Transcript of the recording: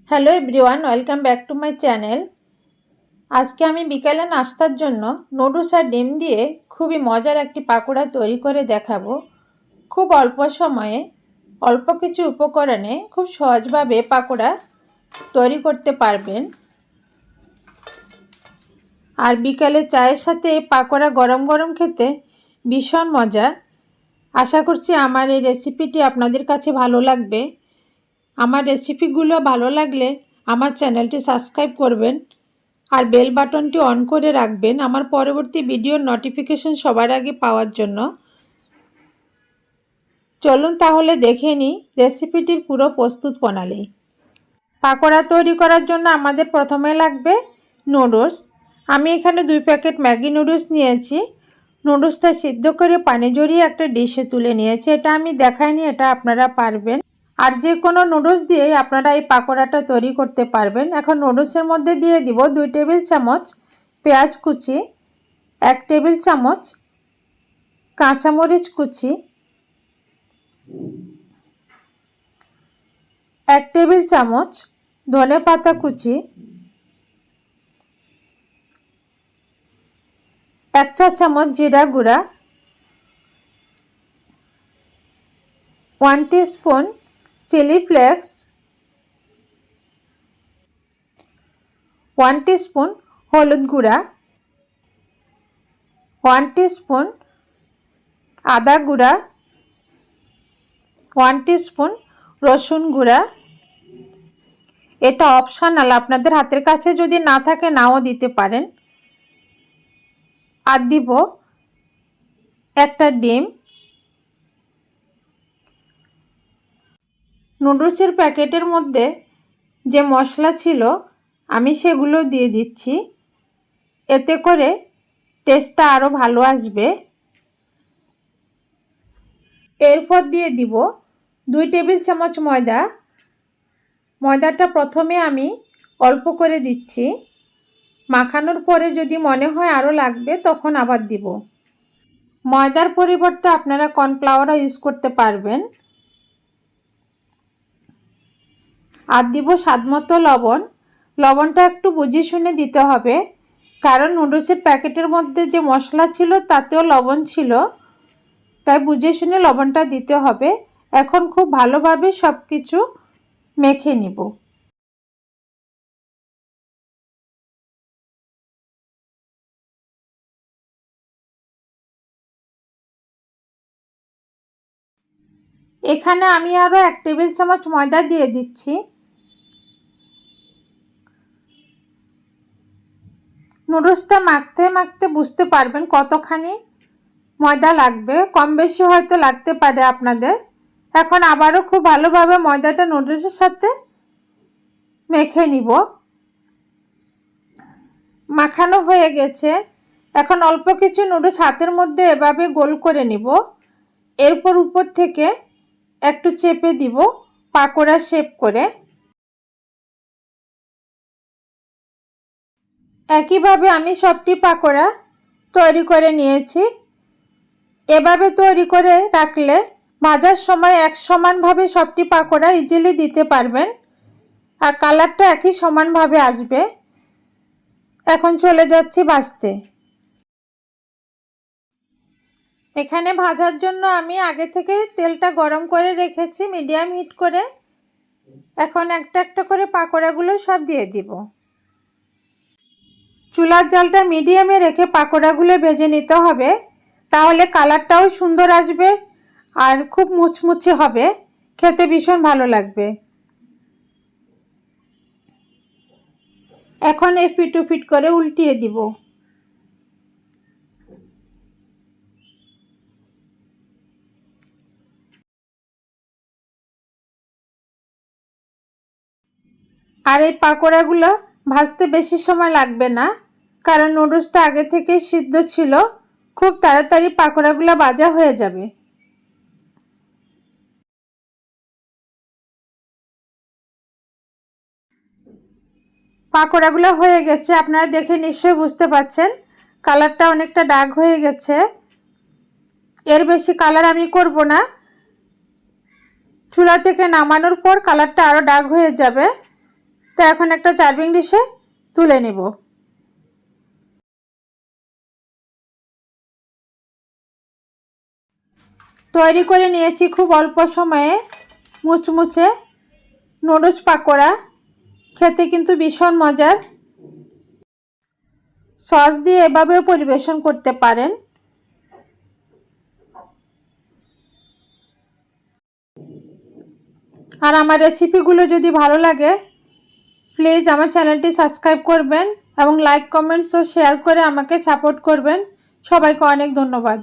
Hello everyone, welcome back to my channel. আজকে আমি বিকালে নাস্তার জন্য নুডলস আর ডিম দিয়ে খুবই মজার একটি পাকোড়া তৈরি করে দেখাবো। খুব অল্প সময়ে অল্প কিছু উপকরণে খুব সহজভাবে পাকোড়া তৈরি করতে পারবেন। আর বিকালে চায়ের সাথে এই পাকোড়া গরম গরম খেতে ভীষণ মজা। আশা করছি আমার এই রেসিপিটি আপনাদের কাছে ভালো লাগবে। আমার রেসিপিগুলো ভালো লাগলে আমার চ্যানেলটি সাবস্ক্রাইব করবেন আর বেল বাটনটি অন করে রাখবেন আমার পরবর্তী ভিডিওর নোটিফিকেশন সবার আগে পাওয়ার জন্য। চলুন তাহলে দেখে নিই রেসিপিটির পুরো প্রস্তুত প্রণালী। পাকোড়া তৈরি করার জন্য আমাদের প্রথমে লাগবে নুডলস। আমি এখানে 2 প্যাকেট ম্যাগি নুডলস নিয়েছি। নুডলসটা সিদ্ধ করে পানি ঝরিয়ে একটা ডিশে তুলে নিয়েছি। এটা আমি দেখাইনি, এটা আপনারা পারবেন। আর যে কোনো নুডলস দিয়েই আপনারা এই পাকোড়াটা তৈরি করতে পারবেন। এখন নুডলসের মধ্যে দিয়ে দিব 2 টেবিল চামচ পেঁয়াজ কুচি, 1 টেবিল চামচ কাঁচামরিচ কুচি, 1 টেবিল চামচ ধনে পাতা কুচি, 1 চা চামচ জিরা গুঁড়া, 1 টিস্পুন চিলি ফ্লেক্স, 1 টিস্পুন হলুদ গুঁড়া, 1 টিস্পুন আদা গুঁড়া, 1 টিস্পুন রসুন গুঁড়া। এটা অপশনাল, আপনাদের হাতের কাছে যদি না থাকে নাও দিতে পারেন। আর দিব একটা ডিম। নুডলসের প্যাকেটের মধ্যে যে মশলা ছিল আমি সেগুলো দিয়ে দিচ্ছি, এতে করে টেস্টটা আরও ভালো আসবে। এরপর দিয়ে দিব 2 টেবিল চামচ ময়দা। ময়দাটা প্রথমে আমি অল্প করে দিচ্ছি, মাখানোর পরে যদি মনে হয় আরও লাগবে তখন আবার দিব। ময়দার পরিবর্তে আপনারা কর্নফ্লাওয়ারও ইউজ করতে পারবেন। আর দিব স্বাদমতো লবণ। লবণটা একটু বুঝে শুনে দিতে হবে, কারণ নুডলসের প্যাকেটের মধ্যে যে মশলা ছিল তাতেও লবণ ছিল, তাই বুঝে শুনে লবণটা দিতে হবে। এখন খুব ভালোভাবে সব কিছু মেখে নিব। এখানে আমি আরও 1 টেবিল চামচ ময়দা দিয়ে দিচ্ছি। নুডলসটা মাখতে মাখতে বুঝতে পারবেন কতখানি ময়দা লাগবে, কম বেশি হয়তো লাগতে পারে আপনাদের। এখন আবারও খুব ভালোভাবে ময়দাটা নুডলসের সাথে মেখে নিব। মাখানো হয়ে গেছে। এখন অল্প কিছু নুডলস হাতের মধ্যে এভাবে গোল করে নিব। এরপর উপর থেকে একটু চেপে দিব পাকোড়া শেপ করে। একইভাবে আমি সবটি পাকোড়া তৈরি করে নিয়েছি। এভাবে তৈরি করে রাখলে ভাজার সময় এক সমানভাবে সবটি পাকোড়া ইজিলি দিতে পারবেন আর কালারটা একই সমানভাবে আসবে। এখন চলে যাচ্ছি ভাজতে। এখানে ভাজার জন্য আমি আগে থেকে তেলটা গরম করে রেখেছি মিডিয়াম হিট করে। এখন একটা একটা করে পাকোড়াগুলো সব দিয়ে দিব। চুলার জালটা মিডিয়ামে রেখে পাকোড়াগুলো ভেজে নিতে হবে, তাহলে কালারটাও সুন্দর আসবে আর খুব মুচমুচে হবে, খেতে ভীষণ ভালো লাগবে। এখন এপিট ওপিট করে উল্টিয়ে দিব। আর এই পাকোড়াগুলো ভাজতে বেশি সময় লাগবে না, কারণ নুডলসটা আগে থেকে সিদ্ধ ছিল। খুব তাড়াতাড়ি পাকোড়াগুলো ভাজা হয়ে যাবে। পাকোড়াগুলো হয়ে গেছে, আপনারা দেখে নিশ্চয়ই বুঝতে পারছেন কালারটা অনেকটা ডার্ক হয়ে গেছে। এর বেশি কালার আমি করব না, চুলা থেকে নামানোর পর কালারটা আরও ডার্ক হয়ে যাবে। তো এখন একটা সার্ভিং ডিশে তুলে নেব। তৈরি করে নিয়েছি খুব অল্প সময়ে মুচমুচে নুডলস পাকোড়া। খেতে কিন্তু ভীষণ মজার। সস দিয়ে এভাবেও পরিবেশন করতে পারেন। আর আমার রেসিপিগুলো যদি ভালো লাগে প্লিজ আমার চ্যানেলটি সাবস্ক্রাইব করবেন এবং লাইক কমেন্টস ও শেয়ার করে আমাকে সাপোর্ট করবেন। সবাইকে অনেক ধন্যবাদ।